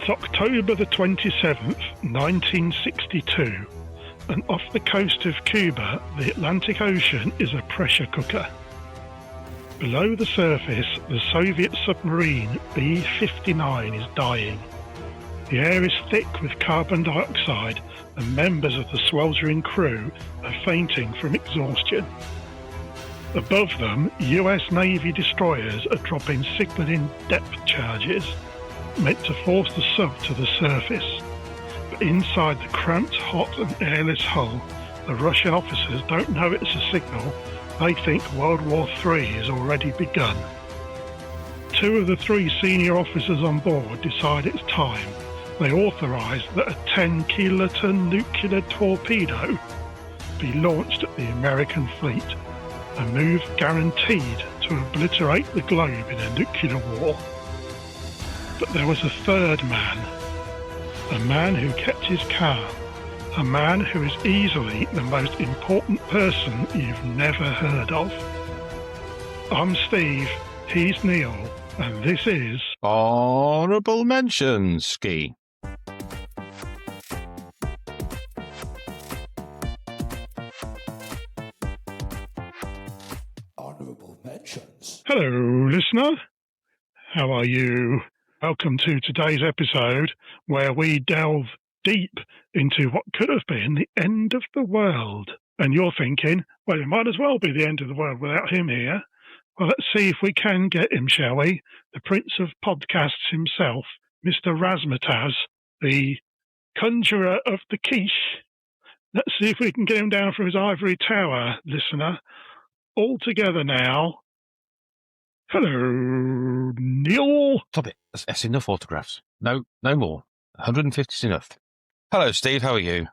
It's October the 27th, 1962, and off the coast of Cuba, the Atlantic Ocean is a pressure cooker. Below the surface, the Soviet submarine B-59 is dying. The air is thick with carbon dioxide, and members of the sweltering crew are fainting from exhaustion. Above them, US Navy destroyers are dropping signaling depth charges, meant to force the sub to the surface. But inside the cramped, hot and airless hull, the Russian officers don't know it's a signal. They think World War III has already begun. Two of the three senior officers on board decide it's time. They authorise that a 10-kiloton nuclear torpedo be launched at the American fleet, a move guaranteed to obliterate the globe in a nuclear war. But there was a third man, a man who kept his calm, a man who is easily the most important person you've never heard of. I'm Steve, he's Neil, and this is Honourable Mentions, Ski. Honourable Mentions. Hello, listener. How are you? Welcome to today's episode where we delve deep into what could have been the end of the world. And you're thinking, well, it might as well be the end of the world without him here. Well, let's see if we can get him, shall we? The Prince of Podcasts himself, Mr. Razzmatazz, the conjurer of the quiche. Let's see if we can get him down from his ivory tower, listener. All together now. Hello, Neil. Stop it. That's enough autographs. No more. 150 is enough. Hello, Steve. How are you?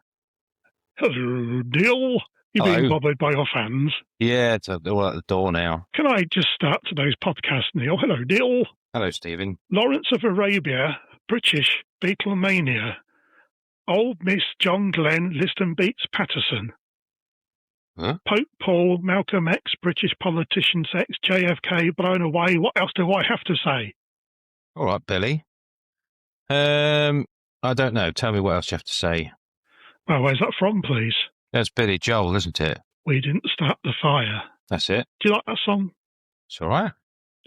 Hello, Neil. You're Hello. being bothered by your fans. Yeah, it's all at the door now. Can I just start today's podcast, Neil? Hello, Neil. Hello, Stephen. Lawrence of Arabia, British Beatlemania. Old Miss John Glenn, Liston beats Patterson. Huh? Pope Paul, Malcolm X, British politician sex, JFK blown away. What else do I have to say? All right, Billy. I don't know. Tell me what else you have to say. Well, where's that from, please? That's Billy Joel, isn't it? We didn't start the fire. That's it. Do you like that song? It's all right.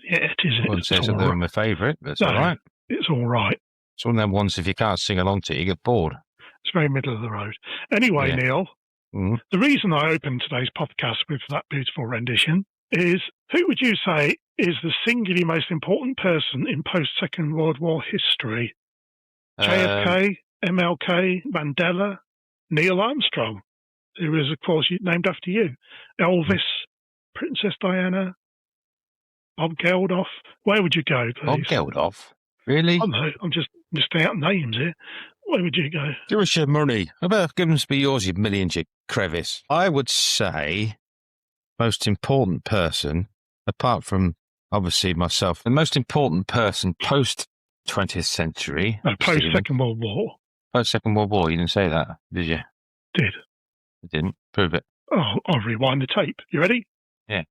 Yeah, it is. I wouldn't say it's my favourite, but it's all right. It's all right. It's one of them ones, if you can't sing along to it, you get bored. It's very middle of the road. Anyway, Yeah. Neil, the reason I opened today's podcast with that beautiful rendition is, who would you say is the singularly most important person in post-Second World War history? JFK, MLK, Mandela, Neil Armstrong, who is, of course, named after you, Elvis, Princess Diana, Bob Geldof. Where would you go, please? Bob Geldof? Really? I know, I'm just listing out names here. Where would you go? Give us your money. How about give us be yours, you millions, you crevice? I would say most important person, apart from obviously myself, the most important person post 20th century. Post-Second World War. Post-Second World War. You didn't say that, did you? Did. You didn't. Prove it. Oh, I'll rewind the tape. You ready? Yeah.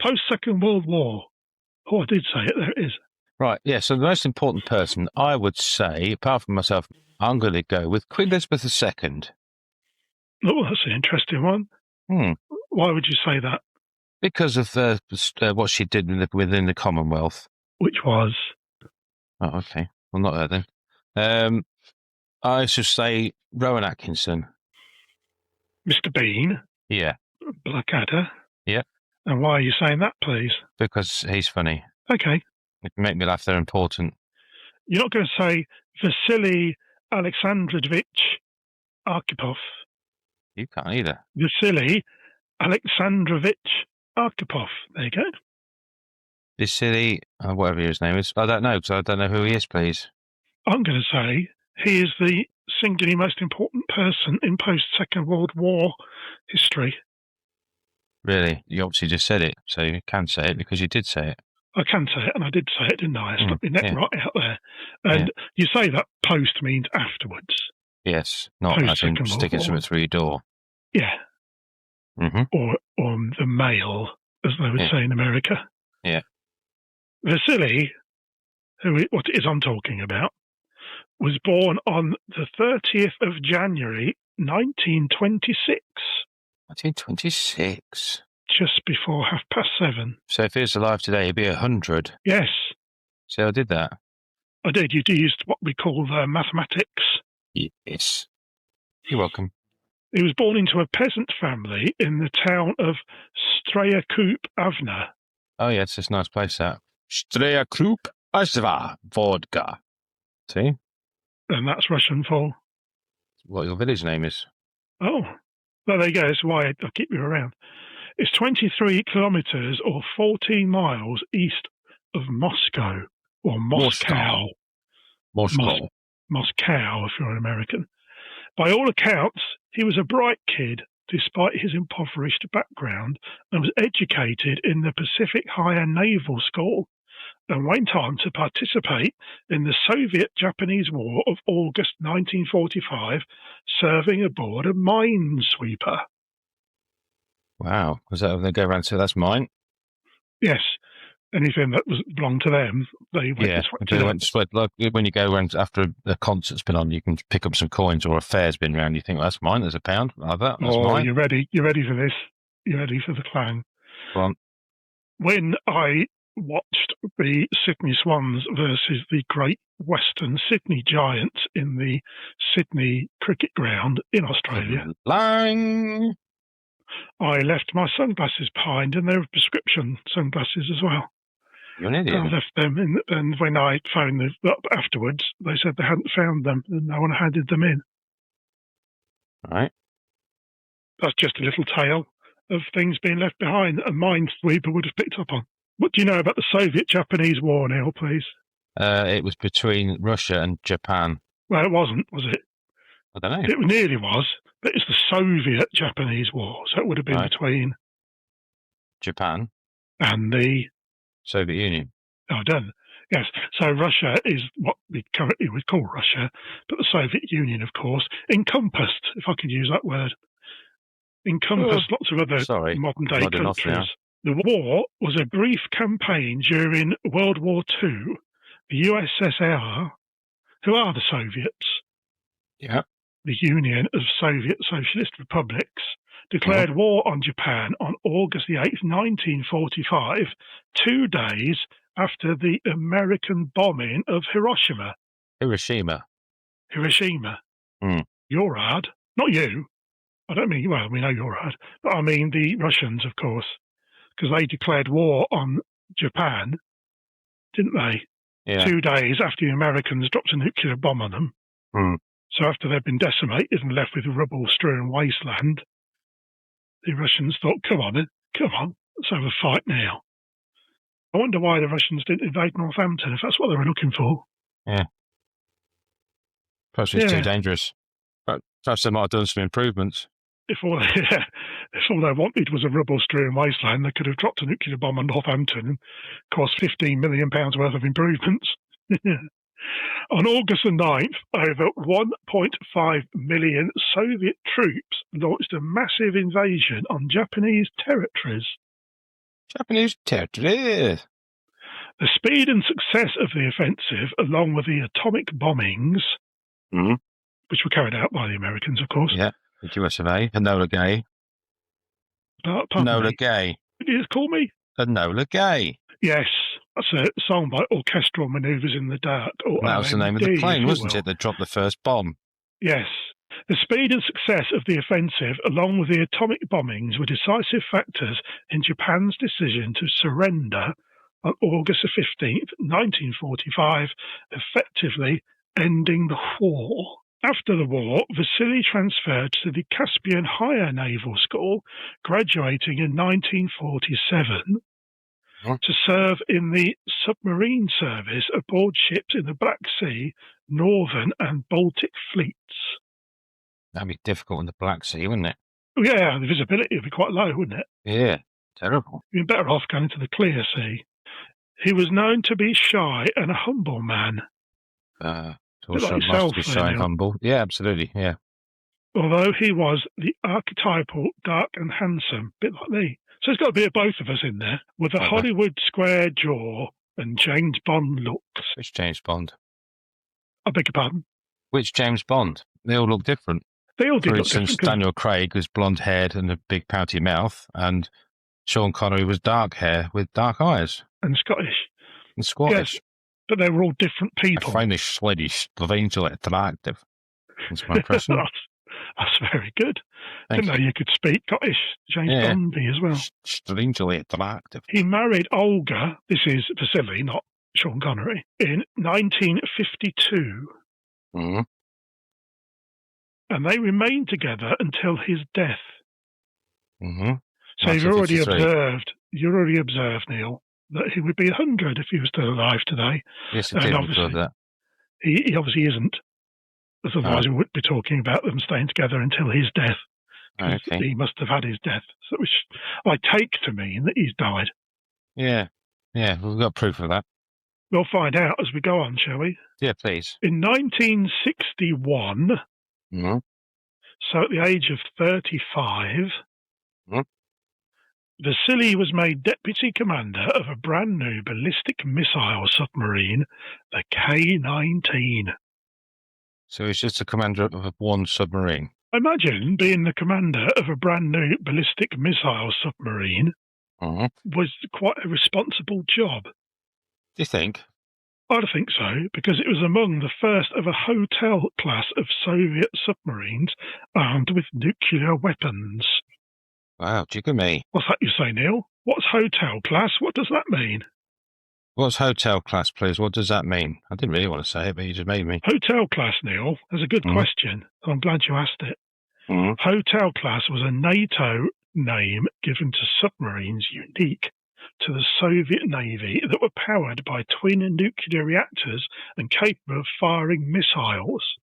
Post-Second World War. Oh, I did say it. There it is. Right, yeah, so the most important person, I would say, apart from myself, I'm going to go with Queen Elizabeth II. Oh, that's an interesting one. Why would you say that? Because of what she did within the Commonwealth. Which was? Oh, okay. Well, not her then. I should say Rowan Atkinson. Mr. Bean. Yeah. Blackadder. Yeah. And why are you saying that, please? Because he's funny. Okay. It can make me laugh. They're important. You're not going to say Vasily Alexandrovich Arkhipov. You can't either. Vasily Alexandrovich Arkhipov. There you go. Vasily, whatever his name is. I don't know, because I don't know who he is, please. I'm going to say he is the singularly most important person in post-Second World War history. Really? You obviously just said it, so you can say it because you did say it. I can say it, and I did say it, didn't I? I stuck my neck right out there. And you say that post means afterwards. Yes, not as in sticking something through your door. Yeah. Mm-hmm. Or the mail, as they would say in America. Yeah. Vasily what it is I'm talking about, was born on the 30th of January, 1926. 1926. Just before 7:30. So if he was alive today, he'd be 100. Yes, See how I did that? I did. You used what we call mathematics. Yes. You're welcome. He was born into a peasant family in the town of Strayakup Avna. Oh, yeah, it's this nice place, that. Strayakup Avna Vodka. See? And that's Russian for... What your village name is. Oh, well, there you go. That's why I keep you around. It's 23 kilometres or 14 miles east of Moscow, or Moscow. Moscow. Moscow, if you're an American. By all accounts, he was a bright kid, despite his impoverished background, and was educated in the Pacific Higher Naval School, and went on to participate in the Soviet-Japanese War of August 1945, serving aboard a minesweeper. Wow. Was that when they go around and say, that's mine? Yes. Anything that belonged to them, they went to sweat. Like when you go around after a concert's been on, you can pick up some coins, or a fair's been around, you think, well, that's mine, there's a pound. Like that, that's mine. You're ready for this. You're ready for the clang. Go on. When I watched the Sydney Swans versus the Great Western Sydney Giants in the Sydney Cricket Ground in Australia, Lang. I left my sunglasses behind, and they were prescription sunglasses as well. You're an idiot. I left them, and when I phoned them up afterwards, they said they hadn't found them, and no one handed them in. Right. That's just a little tale of things being left behind that a minesweeper would have picked up on. What do you know about the Soviet-Japanese War, Neil, please? It was between Russia and Japan. Well, it wasn't, was it? I don't know. It nearly was, but it's the Soviet-Japanese War, so it would have been between Japan and the Soviet Union. Oh, done. Yes. So Russia is what we currently would call Russia, but the Soviet Union, of course, encompassed, if I could use that word, lots of other modern-day countries. The war was a brief campaign during World War II. The USSR, who are the Soviets, the Union of Soviet Socialist Republics, declared war on Japan on August the 8th, 1945, 2 days after the American bombing of Hiroshima. Hiroshima. You're hard. Not you. I don't mean, well, we know you're hard, but I mean the Russians, of course, because they declared war on Japan, didn't they? Yeah. 2 days after the Americans dropped a nuclear bomb on them. So after they'd been decimated and left with rubble-strewn wasteland, the Russians thought, come on, let's have a fight now. I wonder why the Russians didn't invade Northampton, if that's what they were looking for. Yeah. Perhaps it's too dangerous. But perhaps they might have done some improvements. If all they wanted was a rubble-strewn wasteland, they could have dropped a nuclear bomb on Northampton and cost £15 million worth of improvements. On August the 9th, over 1.5 million Soviet troops launched a massive invasion on Japanese territories. The speed and success of the offensive, along with the atomic bombings, which were carried out by the Americans, of course. Yeah, the US of A. Enola Gay. Enola Gay. Did you just call me? Enola Gay. Yes, that's a song by Orchestral Manoeuvres in the Dark. That was the name of the plane, wasn't it, that dropped the first bomb? Yes. The speed and success of the offensive, along with the atomic bombings, were decisive factors in Japan's decision to surrender on August 15th, 1945, effectively ending the war. After the war, Vasily transferred to the Caspian Higher Naval School, graduating in 1947, to serve in the submarine service aboard ships in the Black Sea, Northern and Baltic fleets. That'd be difficult in the Black Sea, wouldn't it? Yeah, the visibility would be quite low, wouldn't it? Yeah, terrible. You'd be better off going into the clear sea. He was known to be shy and a humble man. Also like yourself, must be shy and humble. Yeah, absolutely, yeah. Although he was the archetypal dark and handsome, bit like me. So there's got to be a both of us in there, with a Hollywood square jaw and James Bond looks. Which James Bond? I beg your pardon? Which James Bond? They all look different. They all did For look instance, different. 'cause- Daniel Craig was blonde-haired and a big pouty mouth, and Sean Connery was dark hair with dark eyes and Scottish. and Scottish. Yes, but they were all different I people. find this Swedish strangely attractive. That's my impression. That's very good. Thank Didn't know you could speak Scottish, James Yeah. Bondy as well. Strangely attractive. He married Olga, this is Vasily, not Sean Connery, in 1952, Mm. and they remained together until his death. Mm-hmm. So you've already 1953. observed, Neil, that he would be 100 if he was still alive today. Yes, I And did obviously- observe that. He obviously isn't. Otherwise, we wouldn't be talking about them staying together until his death. 'Cause Okay. He must have had his death, so which I take to mean that he's died. Yeah. Yeah, we've got proof of that. We'll find out as we go on, shall we? Yeah, please. In 1961, Mm. so at the age of 35, Mhm. Vasily was made deputy commander of a brand new ballistic missile submarine, the K-19. So he's just the commander of one submarine. Imagine being the commander of a brand new ballistic missile submarine Mm. was quite a responsible job. Do you think? I'd think so, because it was among the first of a Hotel class of Soviet submarines armed with nuclear weapons. Wow, jigger me. What's that you say, Neil? What's Hotel class? What does that mean? What's hotel class, please? What does that mean? I didn't really want to say it, but you just made me. Hotel class, Neil, that's a good Mhm. question. I'm glad you asked it. Mm. Hotel class was a NATO name given to submarines unique to the Soviet Navy that were powered by twin nuclear reactors and capable of firing missiles.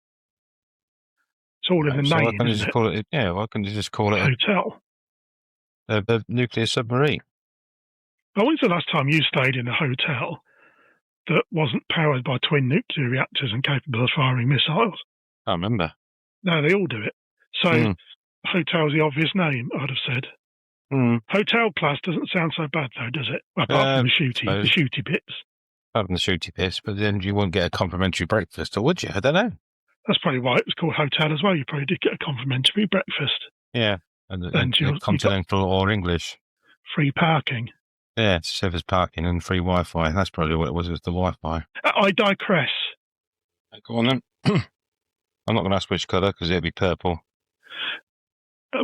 It's all in the So why name, can't you isn't just it? call it? Yeah, why can't you just call it Hotel. a nuclear submarine? When's the last time you stayed in a hotel that wasn't powered by twin nuclear reactors and capable of firing missiles? I can't remember. No, they all do it. So, Mm. hotel's the obvious name, I'd have said. Mm. Hotel class doesn't sound so bad, though, does it? Well, apart from the suppose. shooty bits. Pardon the shooty piss, but then you wouldn't get a complimentary breakfast, or would you? I don't know. That's probably why it was called hotel as well. You probably did get a complimentary breakfast, Yeah, and you got- continental or English. free parking. Yeah, service parking and free Wi-Fi. That's probably what it was the Wi-Fi. I digress. Go on then. I'm not going to ask which colour because it'll be purple.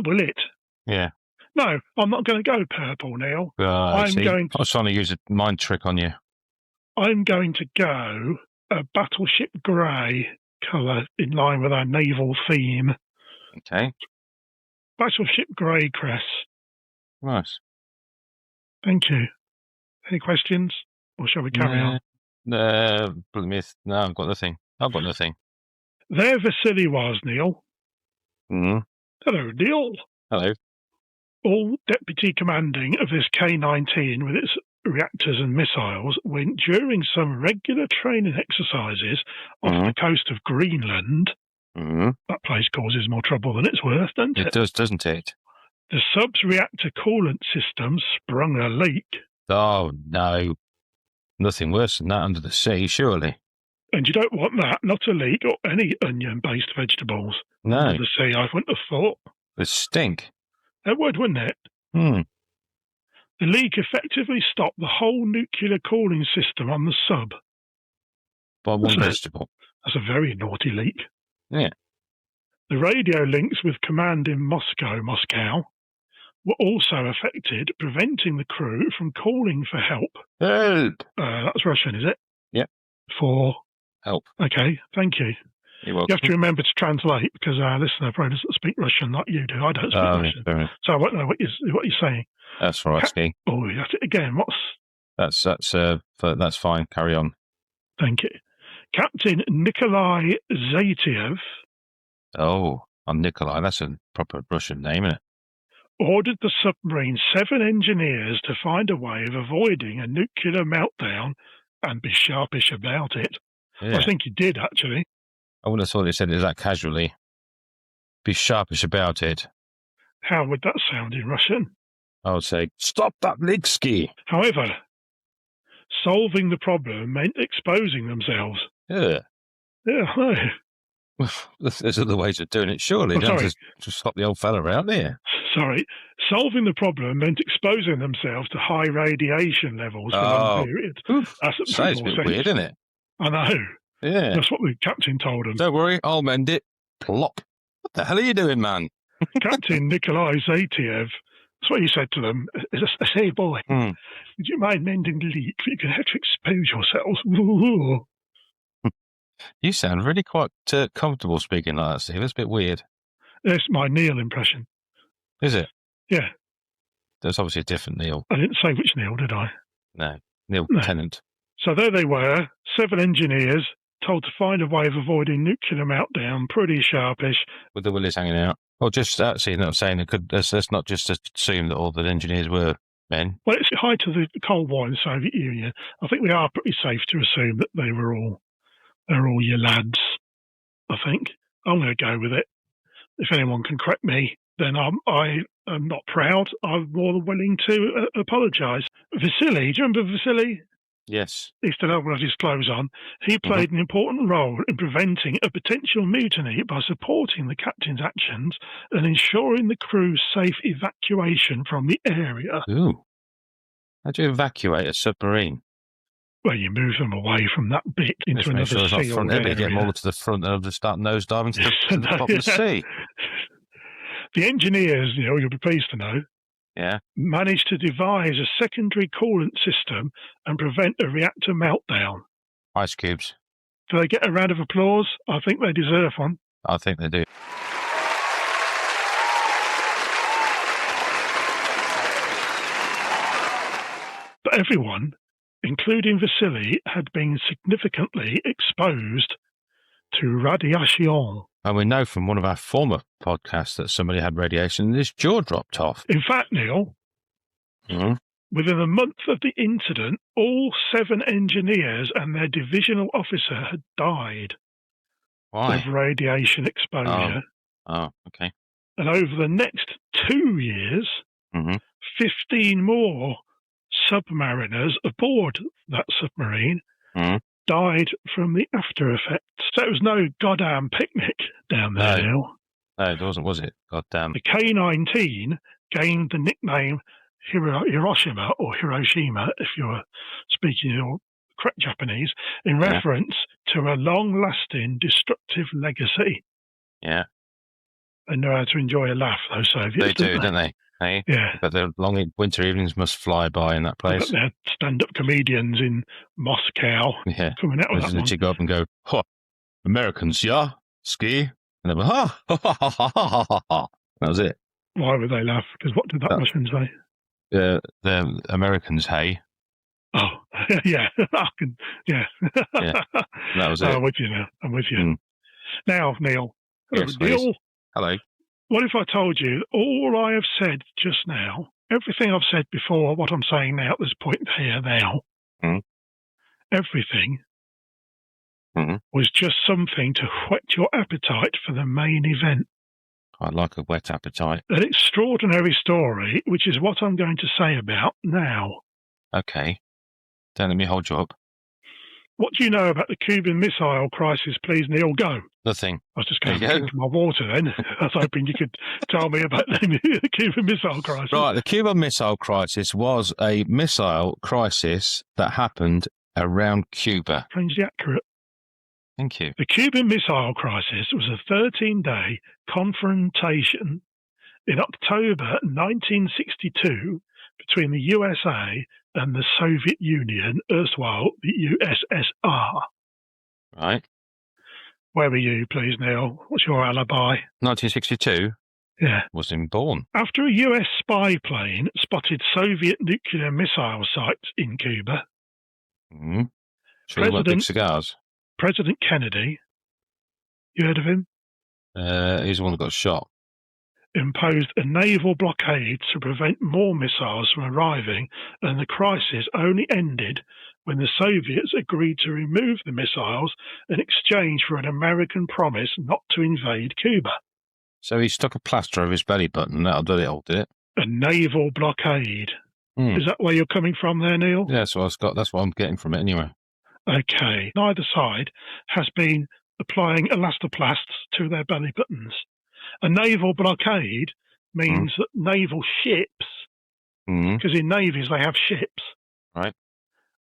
Will it? Yeah. No, I'm not going to go purple, Neil. I I'm going to- I was trying to use a mind trick on you. I'm going to go a battleship grey colour in line with our naval theme. Okay. Battleship grey, Chris. Nice. Thank you. Any questions? Or shall we carry on? Plymouth. No, I've got nothing. I've got nothing. There Vasily was, Neil. Mm. Hello, Neil. Hello. All deputy commanding of this K-19 with its reactors and missiles went during some regular training exercises off Mhm. the coast of Greenland. Mm. That place causes more trouble than it's worth, doesn't It it? does, doesn't it? The sub's reactor coolant system sprung a leak, Oh, no. Nothing worse than that under the sea, surely. and you don't want that, not a leak or any onion-based vegetables. No. Under the sea, I wouldn't have thought. The stink. It would, wouldn't it? Hmm. The leak effectively stopped the whole nuclear cooling system on the sub. By one Wasn't it? vegetable. That's a very naughty leak. Yeah. The radio links with command in Moscow were also affected, preventing the crew from calling for help. Help. That's Russian, is it? Yep. For Help. okay, thank you. You're You welcome. have to remember to translate because our listener probably doesn't speak Russian like you do. I don't speak Oh, yeah, Russian, fair enough. so I won't know what you're saying. That's right, Ski. Oh, you have to, again. That's fine. Carry on. Thank you. Captain Nikolai Zaitiev Oh, I'm Nikolai. That's a proper Russian name, isn't it? ordered the submarine's 7 engineers to find a way of avoiding a nuclear meltdown and be sharpish about it. Yeah. I think he did, actually. I wouldn't have thought he said it that casually. Be sharpish about it. How would that sound in Russian? I would say, stop that leak, Ski. However, solving the problem meant exposing themselves. Yeah. Yeah, I know. Well, there's other ways of doing it, surely. Oh, Don't sorry. just stop the old fella out there. Sorry. Solving the problem meant exposing themselves to high radiation levels for long periods. That's It's a bit weird, isn't it? I know. Yeah. That's what the captain told them. Don't worry, I'll mend it. Plop. What the hell are you doing, man? Captain Nikolai Zaitiev, that's what he said to them. I say, boy, would you mind mending the leak? You can have to expose yourselves. Ooh. You sound really quite comfortable speaking like that, Steve. That's a bit weird. That's my Neil impression. Is it? Yeah. There's obviously a different Neil. I didn't say which Neil, did I? No. Neil Tennant. So there they were, 7 engineers, told to find a way of avoiding nuclear meltdown, pretty sharpish. With the willies hanging out. Well, just actually not saying it could. Let's not just assume that all the engineers were men. Well, it's the height of the Cold War in the Soviet Union. I think we are pretty safe to assume that they're all your lads, I think. I'm going to go with it. If anyone can correct me, then I am not proud. I'm more than willing to apologise. Vasily, do you remember Vasily? Yes. He still had his clothes on. He played an important role in preventing a potential mutiny by supporting the captain's actions and ensuring the crew's safe evacuation from the area. Ooh. How do you evacuate a submarine? Well, you move them away from that bit into another sure it's not sealed front area. Get them all to the front and they'll just start nosediving to the bottom of the sea. The engineers, you'll be pleased to know, managed to devise a secondary coolant system and prevent a reactor meltdown. Ice cubes. Do they get a round of applause? I think they deserve one. I think they do. But everyone, including Vasily, had been significantly exposed to radiation. And we know from one of our former podcasts that somebody had radiation and his jaw dropped off. In fact, Neil, within a month of the incident, all 7 engineers and their divisional officer had died of radiation exposure. Oh, okay. And over the next 2 years, 15 more submariners aboard that submarine died from the after effects. So it was no goddamn picnic down there, Neil. No, it wasn't, was it? Goddamn. The K-19 gained the nickname Hiroshima, or Hiroshima, if you're speaking in correct Japanese, in reference to a long-lasting destructive legacy. Yeah. They know how to enjoy a laugh, those Soviets. They do, don't they? Hey? Yeah. But the long winter evenings must fly by in that place. But they had stand-up comedians in Moscow coming out with that one. You go up and go, Americans, yeah? Ski? And they went, ha, ha, ha, ha, ha, ha, ha. That was it. Why would they laugh? Because what did that Russian say? The Americans, hey. Oh, yeah. Yeah. That was it. I'm with you now. I'm with you. Now, Neil. Hello, Yes, Neil. please. Hello. What if I told you all I have said just now, everything I've said before, what I'm saying now at this point here now, everything was just something to whet your appetite for the main event. I like a wet appetite. An extraordinary story, which is what I'm going to say about now. Okay. Don't let me hold you up. What do you know about the Cuban Missile Crisis, please, Neil? Go. Nothing. I was just going to drink my water then. I was hoping you could tell me about the Cuban Missile Crisis. Right, the Cuban Missile Crisis was a missile crisis that happened around Cuba. Strangely accurate. Thank you. The Cuban Missile Crisis was a 13-day confrontation in October 1962 between the USA and the Soviet Union, erstwhile the USSR. Right. Where were you, please, Neil? What's your alibi? 1962? Yeah. Wasn't born. After a US spy plane spotted Soviet nuclear missile sites in Cuba, Sure you want big cigars? President Kennedy, you heard of him? He's the one that got shot. Imposed a naval blockade to prevent more missiles from arriving, and the crisis only ended when the Soviets agreed to remove the missiles in exchange for an American promise not to invade Cuba. So he stuck a plaster over his belly button and that'll do it all, did it? A naval blockade. Is that where you're coming from there, Neil? Yeah, that's what I've got. That's what I'm getting from it anyway. Okay. Neither side has been applying elastoplasts to their belly buttons. A naval blockade means that naval ships, because in navies they have ships, right?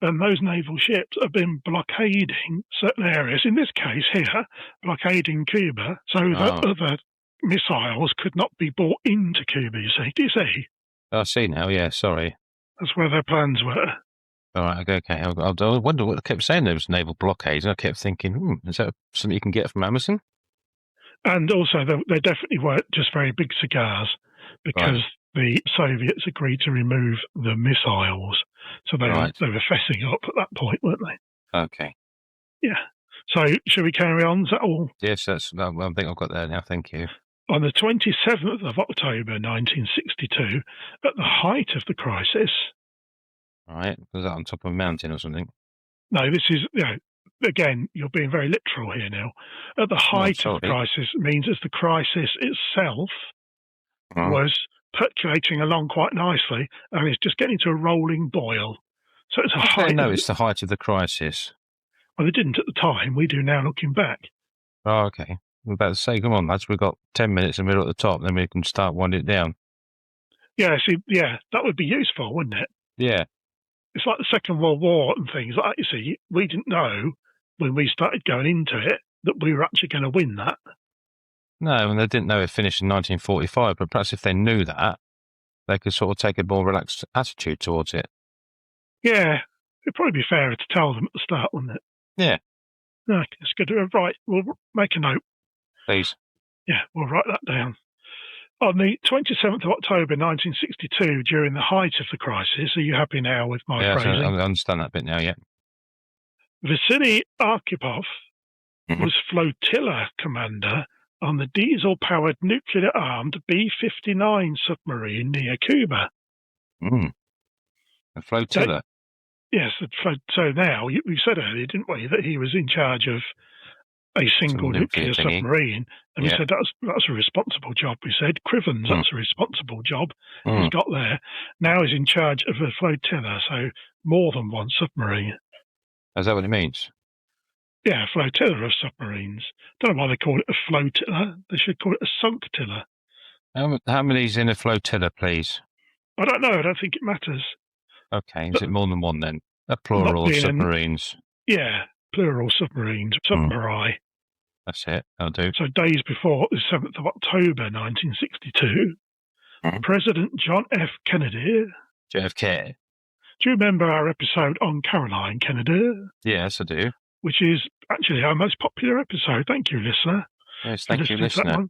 And those naval ships have been blockading certain areas. In this case here, blockading Cuba, so that other missiles could not be brought into Cuba. You see? Do you see? I see now. Yeah, sorry. That's where their plans were. All right, okay. I wonder what they kept saying there was naval blockades. I kept thinking, is that something you can get from Amazon? And also, they definitely weren't just very big cigars, because the Soviets agreed to remove the missiles. So they were fessing up at that point, weren't they? Okay. Yeah. So, shall we carry on? Is that all? Yes, I think I've got that now. Thank you. On the 27th of October 1962, at the height of the crisis... Right. Was that on top of a mountain or something? No, this is, again, you're being very literal here now. At the height of the crisis means as the crisis itself was percolating along quite nicely, and it's just getting to a rolling boil. So it's a height. No, it's the height of the crisis. Well, they didn't at the time. We do now, looking back. Oh, okay. I'm about to say, come on, lads, we've got 10 minutes in the middle at the top, then we can start winding it down. Yeah, see, that would be useful, wouldn't it? Yeah. It's like the Second World War and things like that. You see, we didn't know when we started going into it that we were actually going to win that. No, and they didn't know it finished in 1945, but perhaps if they knew that, they could sort of take a more relaxed attitude towards it. Yeah, it'd probably be fairer to tell them at the start, wouldn't it? Yeah. No, it's good. Right, we'll make a note. Please. Yeah, we'll write that down. On the 27th of October 1962, during the height of the crisis, are you happy now with my phrasing? I understand that bit now, yeah. Vasily Arkhipov was flotilla commander on the diesel-powered nuclear-armed B-59 submarine near Cuba. A flotilla? Yes, so now, we said earlier, didn't we, that he was in charge of a single nuclear submarine, and we said that's a responsible job. We said Crivens, that's a responsible job. He's got there. Now he's in charge of a flotilla, so more than one submarine. Is that what it means? Yeah, a flotilla of submarines. Don't know why they call it a flotilla. They should call it a sunktilla. How many's in a flotilla, please? I don't know. I don't think it matters. Okay, is it more than one then? A plural of submarines. Yeah, plural submarines. Submarai. That's it. I'll do. So days before the 7th of October 1962, President John F. Kennedy... JFK. Do you remember our episode on Caroline Kennedy? Yes, I do. Which is actually our most popular episode. Thank you, listener. Yes, thank you, listener.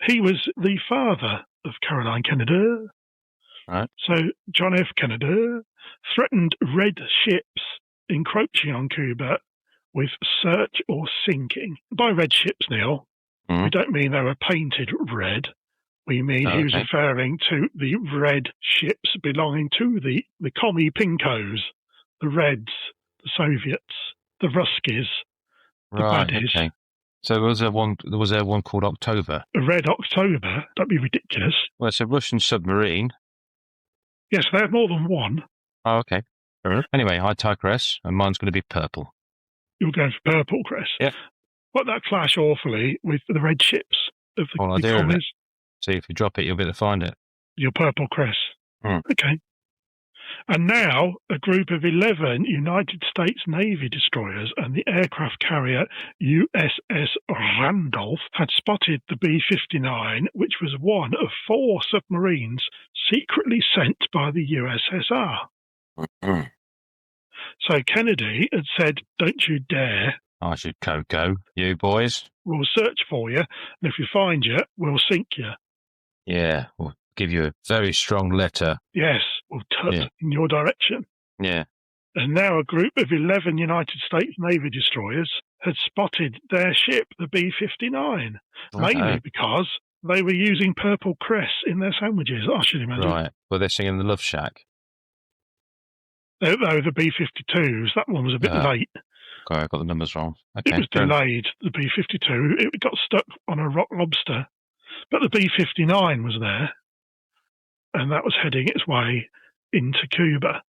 He was the father of Caroline Kennedy. Right. So John F. Kennedy threatened red ships encroaching on Cuba with search or sinking. By red ships, Neil, we don't mean they were painted red. We mean he was referring to the red ships belonging to the commie pinkos, the Reds, the Soviets, the Ruskies, the baddies. Okay. So was there one called October? A Red October? That'd be ridiculous. Well, it's a Russian submarine. Yes, they have more than one. Oh, okay. Fair enough. Anyway, I digress, and mine's going to be purple. You're going for purple, Chris? Yeah. Won't that clash awfully with the red ships of the commies? See, if you drop it, you'll be able to find it. Your purple, Chris. Okay. And now, a group of 11 United States Navy destroyers and the aircraft carrier USS Randolph had spotted the B-59, which was one of 4 submarines secretly sent by the USSR. So Kennedy had said, "Don't you dare. I should go. You boys. We'll search for you, and if we find you, we'll sink you." Yeah, we'll give you a very strong letter. Yes, we'll tut in your direction. Yeah. And now a group of 11 United States Navy destroyers had spotted their ship, the B-59, mainly because they were using purple cress in their sandwiches, I should imagine. Right. Well, they're singing the Love Shack. No, the B-52s, that one was a bit late. Okay, I got the numbers wrong. Okay, it was delayed, the B-52. It got stuck on a rock lobster. But the B-59 was there, and that was heading its way into Cuba.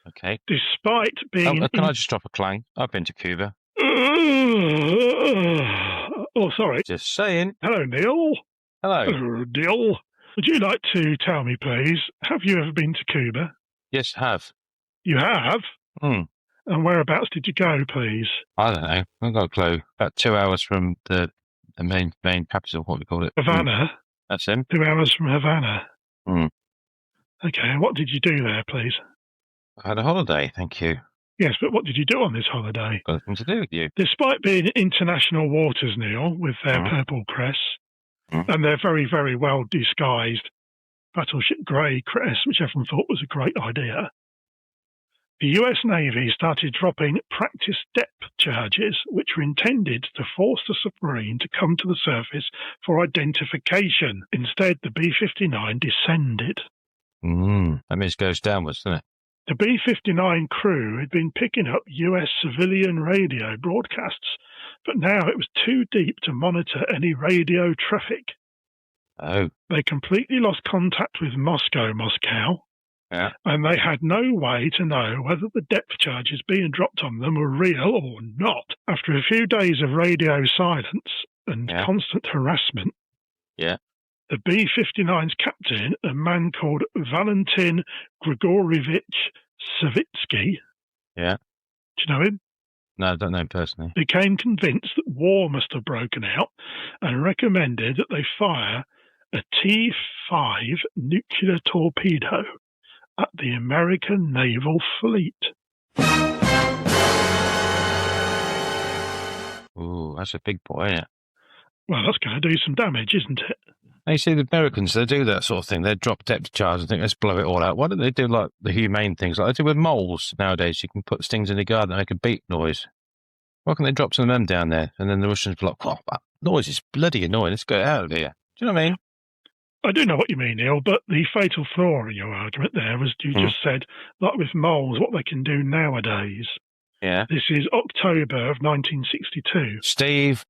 Okay. Despite being... can I just drop a clang? I've been to Cuba. Oh, sorry. Just saying. Hello, Neil. Hello. Hello, Neil. Would you like to tell me, please, have you ever been to Cuba? Yes, have. You have? Hmm. And whereabouts did you go, please? I don't know. I've got a clue. About 2 hours from the main capital, what we call it. Havana? That's him. 2 hours from Havana? Hmm. Okay, what did you do there, please? I had a holiday, thank you. Yes, but what did you do on this holiday? Got nothing to do with you. Despite being in international waters, Neil, with their purple crest, and their very, very well disguised battleship grey crest, which everyone thought was a great idea, the US Navy started dropping practice depth charges, which were intended to force the submarine to come to the surface for identification. Instead, the B-59 descended. That means it goes downwards, doesn't it? The B-59 crew had been picking up US civilian radio broadcasts, but now it was too deep to monitor any radio traffic. Oh. They completely lost contact with Moscow, yeah. And they had no way to know whether the depth charges being dropped on them were real or not. After a few days of radio silence and constant harassment, the B-59's captain, a man called Valentin Grigorievich Savitsky, do you know him? No, I don't know him personally. Became convinced that war must have broken out and recommended that they fire a T-5 nuclear torpedo at the American naval fleet. Ooh, that's a big boy, isn't it? Well, that's going to do some damage, isn't it? You see, the Americans, they do that sort of thing. They drop depth charges and think, let's blow it all out. Why don't they do like the humane things like they do with moles nowadays? You can put stings in the garden and make a beep noise. Why can't they drop some of them down there? And then the Russians are like, oh, that noise is bloody annoying. Let's get out of here. Do you know what I mean? I do know what you mean, Neil, but the fatal flaw in your argument there was you just said, like with moles, what they can do nowadays. Yeah. This is October of 1962. Steve.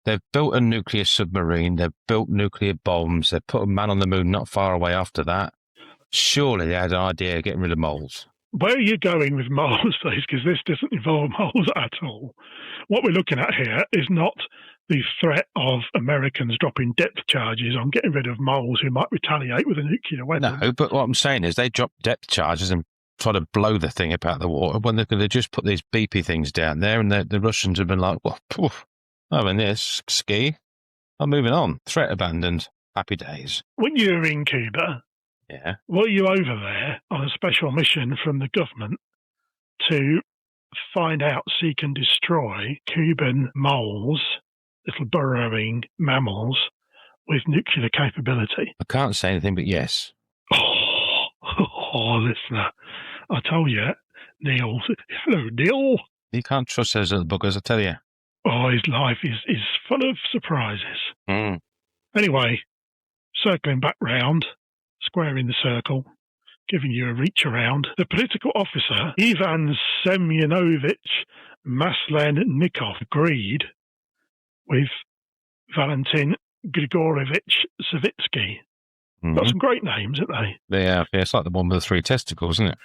They've built a nuclear submarine. They've built nuclear bombs. They've put a man on the moon not far away after that. Surely they had an idea of getting rid of moles. Where are you going with moles, please? Because this doesn't involve moles at all. What we're looking at here is not the threat of Americans dropping depth charges on getting rid of moles who might retaliate with a nuclear weapon. No, but what I'm saying is they drop depth charges and try to blow the thing about the water when they're going to just put these beepy things down there, and the Russians have been like, well, poof, I mean, this ski. I'm moving on. Threat abandoned. Happy days. When you were in Cuba, were you over there on a special mission from the government to find out, seek and destroy Cuban moles, little burrowing mammals with nuclear capability? I can't say anything but yes. Oh, listener, I told you, Neil. Hello, Neil. You can't trust those little buggers, I tell you. Oh, his life is full of surprises. Anyway, circling back round, squaring the circle, giving you a reach around, the political officer, Ivan Semyonovich Maslennikov, agreed with Valentin Grigorievich Savitsky. Got some great names, haven't they? They have. Yeah, it's like the one with the 3 testicles, isn't it?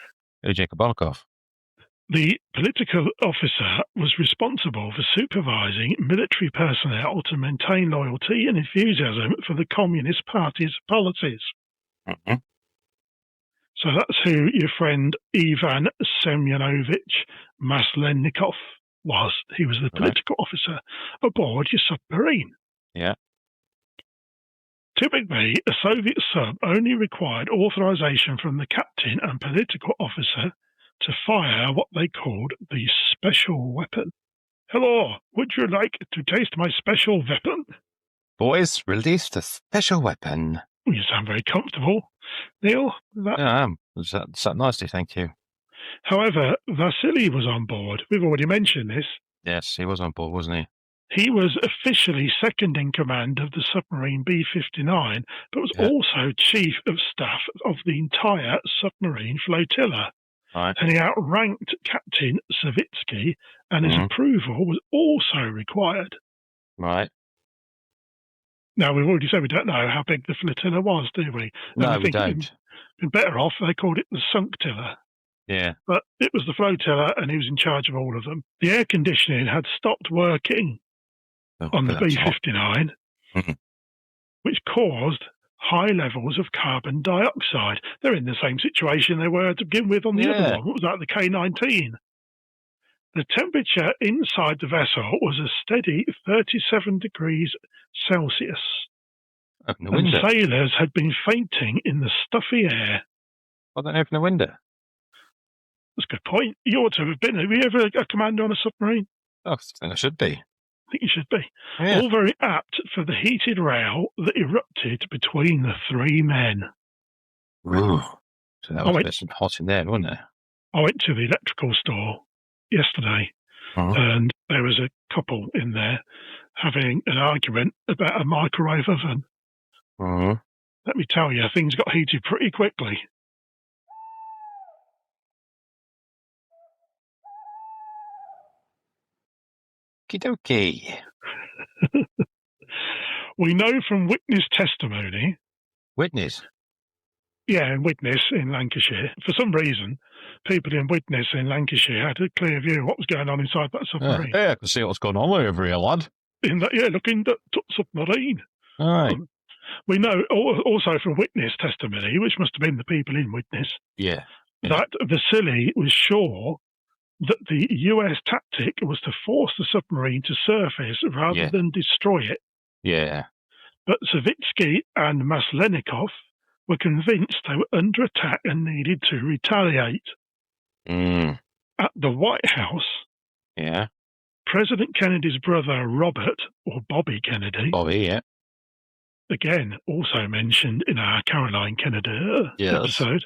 Ejek Balkov. The political officer was responsible for supervising military personnel to maintain loyalty and enthusiasm for the Communist Party's policies. So that's who your friend Ivan Semyonovich Maslennikov was. He was the political officer aboard your submarine. Yeah. Typically, a Soviet sub only required authorization from the captain and political officer to fire what they called the special weapon. Hello, would you like to taste my special weapon? Boys, release the special weapon. You sound very comfortable, Neil. Yeah, I am. Sat nicely, thank you. However, Vasily was on board. We've already mentioned this. Yes, he was on board, wasn't he? He was officially second in command of the submarine B-59, but was also chief of staff of the entire submarine flotilla. Right. And he outranked Captain Savitsky, and his approval was also required. Right. Now, we've already said we don't know how big the flotilla was, do we? No, we don't. been better off. They called it the sunk tiller. Yeah. But it was the flotilla, and he was in charge of all of them. The air conditioning had stopped working on the B-59, which caused high levels of carbon dioxide. They're in the same situation they were to begin with on the other one. What was that, the K-19? The temperature inside the vessel was a steady 37 degrees Celsius. Open the and window. Sailors had been fainting in the stuffy air. Why don't they open the window? That's a good point. You ought to have been. Have you ever a commander on a submarine? Oh, I think I should be. I think you should be. Yeah. All very apt for the heated row that erupted between the three men. Ooh. So that was a bit hot in there, wasn't it? I went to the electrical store yesterday, and there was a couple in there having an argument about a microwave oven. Let me tell you, things got heated pretty quickly. Okie dokie. We know from witness testimony. Witness? Yeah, witness in Lancashire. For some reason, people in witness in Lancashire had a clear view of what was going on inside that submarine. Yeah, I can see what's going on over here, lad. Looking at the submarine. All right. We know also from witness testimony, which must have been the people in witness, that Vasily was sure that the US tactic was to force the submarine to surface rather than destroy it. Yeah. But Savitsky and Maslenikov were convinced they were under attack and needed to retaliate. At the White House, President Kennedy's brother Robert, or Bobby Kennedy, again also mentioned in our Caroline Kennedy episode,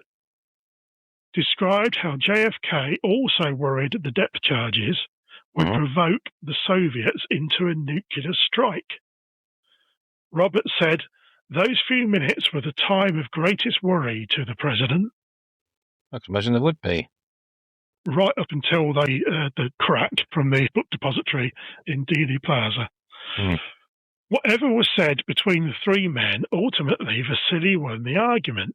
described how JFK also worried the depth charges would provoke the Soviets into a nuclear strike. Robert said, "Those few minutes were the time of greatest worry to the president." I can imagine there would be. Right up until the crack from the book depository in Dealey Plaza. Whatever was said between the three men, ultimately Vasily won the argument.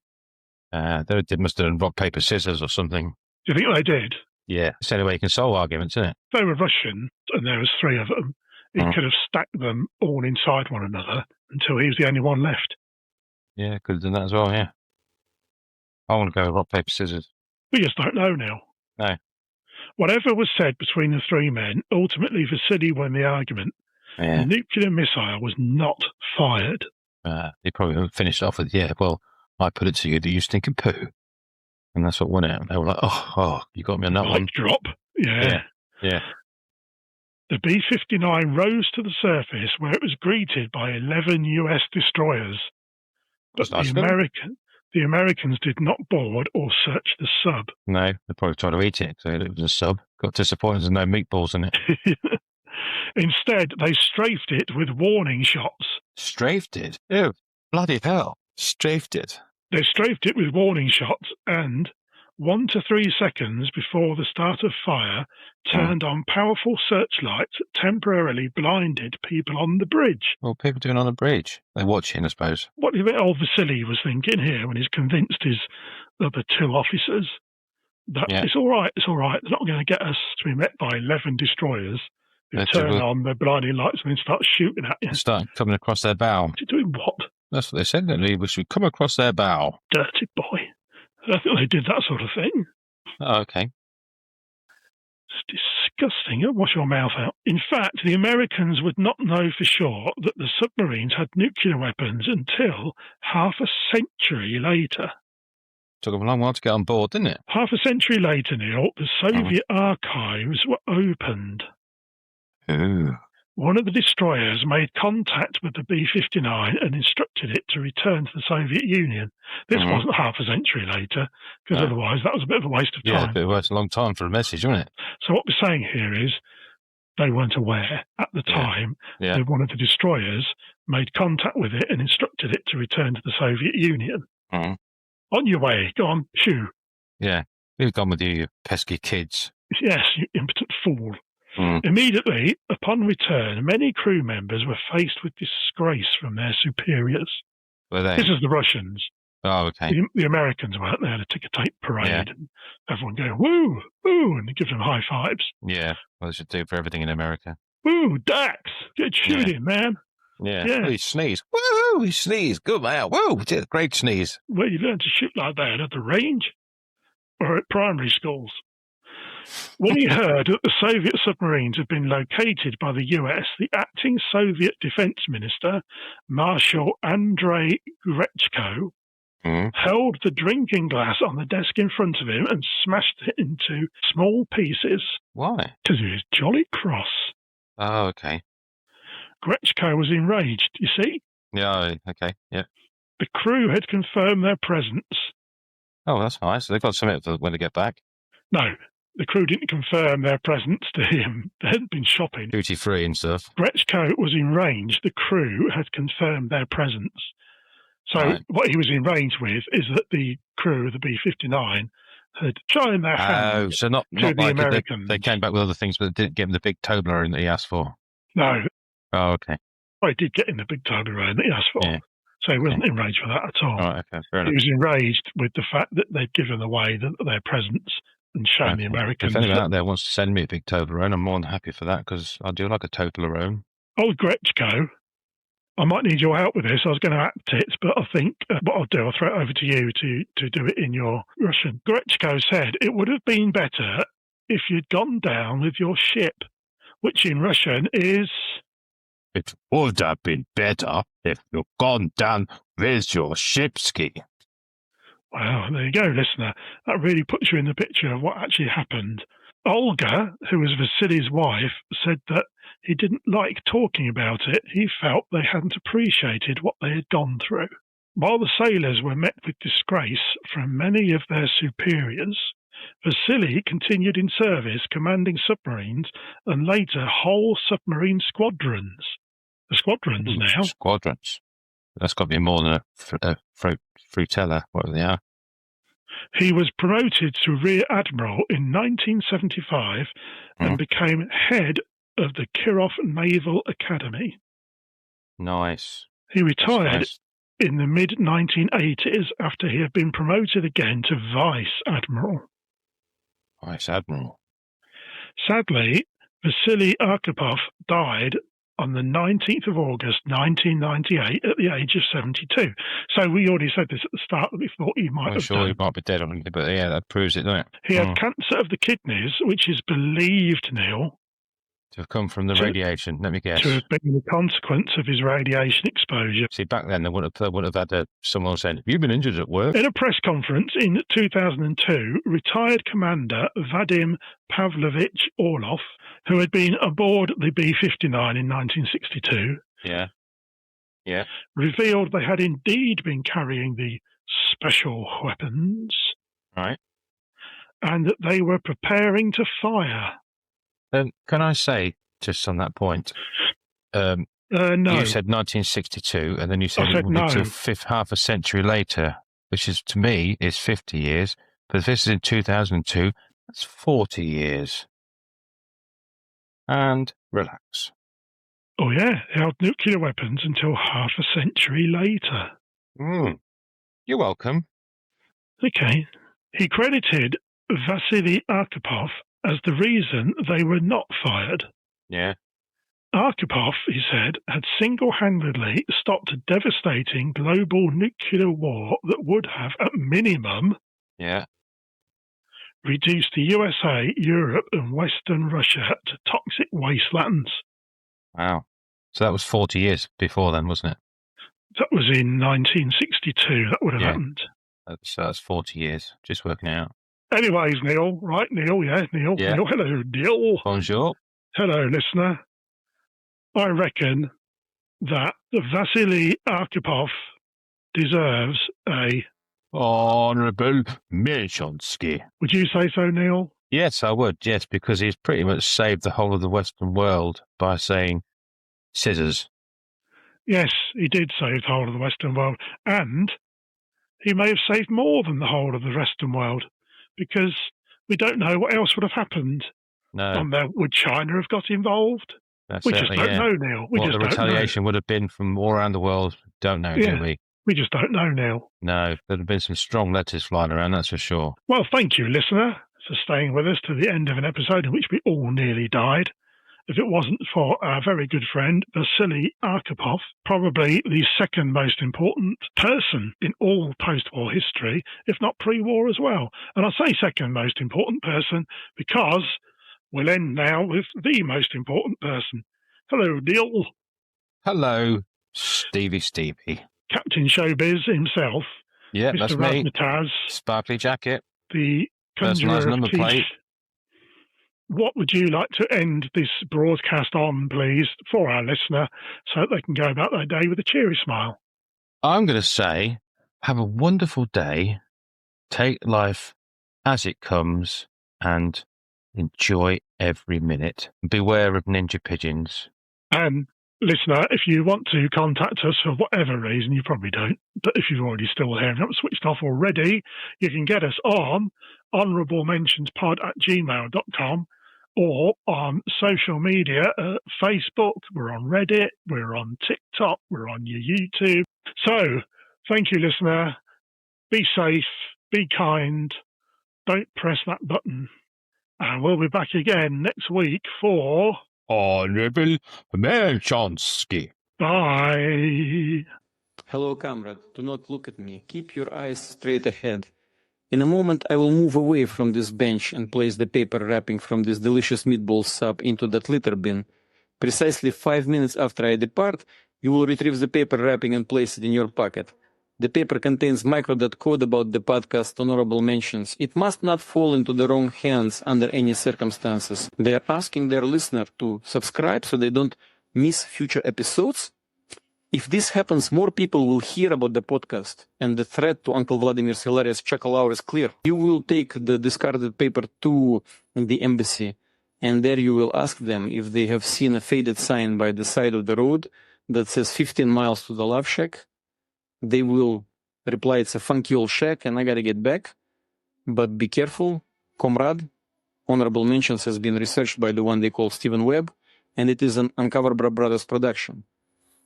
They must have done rock, paper, scissors or something. Do you think they did? Yeah. It's the only way you can solve arguments, isn't it? They were Russian, and there was three of them. He could have stacked them all inside one another until he was the only one left. Yeah, could have done that as well, yeah. I want to go with rock, paper, scissors. We just don't know now. No. Whatever was said between the three men, ultimately Vasily won the argument. The nuclear missile was not fired. They probably finished off with, well, I put it to you that you stink of poo. And that's what won out. They were like, oh, you got me on that one. Drop. Yeah. The B-59 rose to the surface where it was greeted by 11 US destroyers. But the Americans did not board or search the sub. No, they probably tried to eat it, so it was a sub. Got disappointed there's no meatballs in it. Instead, they strafed it with warning shots. Strafed it? Oh, bloody hell. Strafed it. They strafed it with warning shots and, 1 to 3 seconds before the start of fire, turned on powerful searchlights that temporarily blinded people on the bridge. Well, people doing on the bridge? They're watching, I suppose. What do you think old Vasily was thinking here when he's convinced his other two officers that it's all right, they're not going to get us to be met by 11 destroyers who turn on their blinding lights and then start shooting at you. Start coming across their bow. Doing what? That's what they said, we should come across their bow. Dirty boy. I don't think they did that sort of thing. Oh, okay. It's disgusting. Wash your mouth out. In fact, the Americans would not know for sure that the submarines had nuclear weapons until half a century later. Took them a long while to get on board, didn't it? Half a century later, Neil, the Soviet archives were opened. Ooh. One of the destroyers made contact with the B-59 and instructed it to return to the Soviet Union. This wasn't half a century later, because otherwise that was a bit of a waste of time. Yeah, it was a long time for a message, wasn't it? So what we're saying here is they weren't aware at the time that one of the destroyers made contact with it and instructed it to return to the Soviet Union. On your way, go on, shoo. Yeah, you've gone with you pesky kids. Yes, you impotent fool. Immediately, upon return, many crew members were faced with disgrace from their superiors. Were they? This is the Russians. Oh, okay. The Americans weren't there, the ticker tape parade, and everyone going, woo, woo, and they give them high fives. Yeah, well, they should do for everything in America. Woo, Dax, get shooting, man. Yeah. Yeah. Oh, he sneezed. Woo! He sneezed. Good man. Woo! Great sneeze. Where you learn to shoot like that, at the range or at primary schools. When he heard that the Soviet submarines had been located by the US, the acting Soviet defense minister, Marshal Andrei Grechko, held the drinking glass on the desk in front of him and smashed it into small pieces. Why? Because he was jolly cross. Oh, okay. Grechko was enraged, you see. Yeah, okay, yeah. The crew had confirmed their presence. Oh, that's nice. They've got something for when they get back. No, the crew didn't confirm their presence to him. They hadn't been shopping. Duty free and stuff. Grechko was enraged. The crew had confirmed their presence. So what he was enraged with is that the crew of the B-59 had shown their hand so not to the like Americans. They came back with other things, but they didn't give him the big Toblerone that he asked for. No. Oh, okay. Well, he did get in the big Toblerone that he asked for. Yeah. So he wasn't enraged for that at all. Right, okay, fair enough. He was enraged with the fact that they'd given away their presence and shown the Americans. If anyone out there wants to send me a big Toblerone, I'm more than happy for that, because I do like a Toblerone. Old Grechko, I might need your help with this. I was going to act it, but I think what I'll do, I'll throw it over to you to do it in your Russian. Grechko said, it would have been better if you'd gone down with your ship, which in Russian is... It would have been better if you'd gone down with your shipski. Well, there you go, listener. That really puts you in the picture of what actually happened. Olga, who was Vasily's wife, said that he didn't like talking about it. He felt they hadn't appreciated what they had gone through. While the sailors were met with disgrace from many of their superiors, Vasily continued in service, commanding submarines and later whole submarine squadrons. The squadrons now. Squadrons. That's got to be more than a fruitella, whatever they are. He was promoted to Rear Admiral in 1975 and became head of the Kirov Naval Academy. Nice. He retired in the mid-1980s after he had been promoted again to Vice Admiral. Vice Admiral. Sadly, Vasily Arkhipov died on the 19th of August 1998 at the age of 72. So we already said this at the start that we thought he might have sure done. he might be dead, but yeah, that proves it, doesn't it? He had cancer of the kidneys, which is believed, Neil, to have come from the radiation, let me guess. To have been the consequence of his radiation exposure. See, back then they would have had someone saying, have you been injured at work? In a press conference in 2002, retired Commander Vadim Pavlovich Orlov, who had been aboard the B-59 in 1962, revealed they had indeed been carrying the special weapons, right, and that they were preparing to fire. Can I say, just on that point, no. You said 1962, and then you said it would be till half a century later, which is, to me, is 50 years. But if this is in 2002, that's 40 years. And relax. Oh, yeah, they held nuclear weapons until half a century later. You're welcome. Okay. He credited Vasily Arkhipov as the reason they were not fired. Yeah. Arkhipov, he said, had single-handedly stopped a devastating global nuclear war that would have, at minimum, reduced the USA, Europe, and Western Russia to toxic wastelands. Wow. So that was 40 years before then, wasn't it? That was in 1962. That would have happened. That's 40 years. Just working it out. Anyways, Neil. Right, Neil. Yeah, Neil. Yeah. Neil. Hello, Neil. Bonjour. Hello, listener. I reckon that Vasily Arkhipov deserves a honourable mentionski. Would you say so, Neil? Yes, I would. Yes, because he's pretty much saved the whole of the Western world by saying scissors. Yes, he did save the whole of the Western world. And he may have saved more than the whole of the Western world, because we don't know what else would have happened. No. Would China have got involved? We just don't know, Neil. What the retaliation would have been from all around the world, don't know, do we? We just don't know, Neil. No, there'd have been some strong letters flying around, that's for sure. Well, thank you, listener, for staying with us to the end of an episode in which we all nearly died. If it wasn't for our very good friend, Vasily Arkhipov, probably the second most important person in all post-war history, if not pre-war as well. And I say second most important person because we'll end now with the most important person. Hello, Neil. Hello, Stevie. Captain Showbiz himself. Yeah, Mr. that's me. Razzmatazz, Sparkly jacket. the conjurer Personalised of number quiche. plate. What would you like to end this broadcast on, please, for our listener, so that they can go about their day with a cheery smile? I'm going to say, have a wonderful day, take life as it comes, and enjoy every minute. Beware of ninja pigeons. And, listener, if you want to contact us for whatever reason, you probably don't, but if you're already still here and haven't switched off already, you can get us on honourablementionspod@gmail.com or on social media at Facebook. We're on Reddit, we're on TikTok, we're on your YouTube. So, thank you, listener. Be safe, be kind, don't press that button. And we'll be back again next week for... Honorable Menschonsky. Bye. Hello, comrade. Do not look at me. Keep your eyes straight ahead. In a moment, I will move away from this bench and place the paper wrapping from this delicious meatball sub into that litter bin. Precisely 5 minutes after I depart, you will retrieve the paper wrapping and place it in your pocket. The paper contains microdot code about the podcast honorable mentions. It must not fall into the wrong hands under any circumstances. They are asking their listener to subscribe so they don't miss future episodes. If this happens, more people will hear about the podcast, and the threat to Uncle Vladimir's hilarious chuckle hour is clear. You will take the discarded paper to the embassy, and there you will ask them if they have seen a faded sign by the side of the road that says 15 miles to the Love Shack. They will reply, it's a funky old shack, and I gotta get back. But be careful, comrade. Honorable Mentions has been researched by the one they call Stephen Webb, and it is an Uncover Brothers production.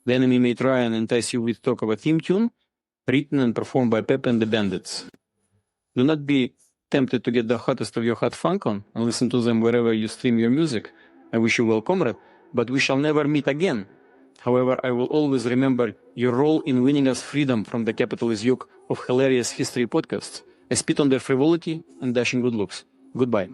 The enemy may try and entice you with talk of a theme tune, written and performed by Pep and the Bandits. Do not be tempted to get the hottest of your hot funk on and listen to them wherever you stream your music. I wish you well, comrade, but we shall never meet again. However, I will always remember your role in winning us freedom from the capitalist yoke of hilarious history podcasts. I spit on their frivolity and dashing good looks. Goodbye.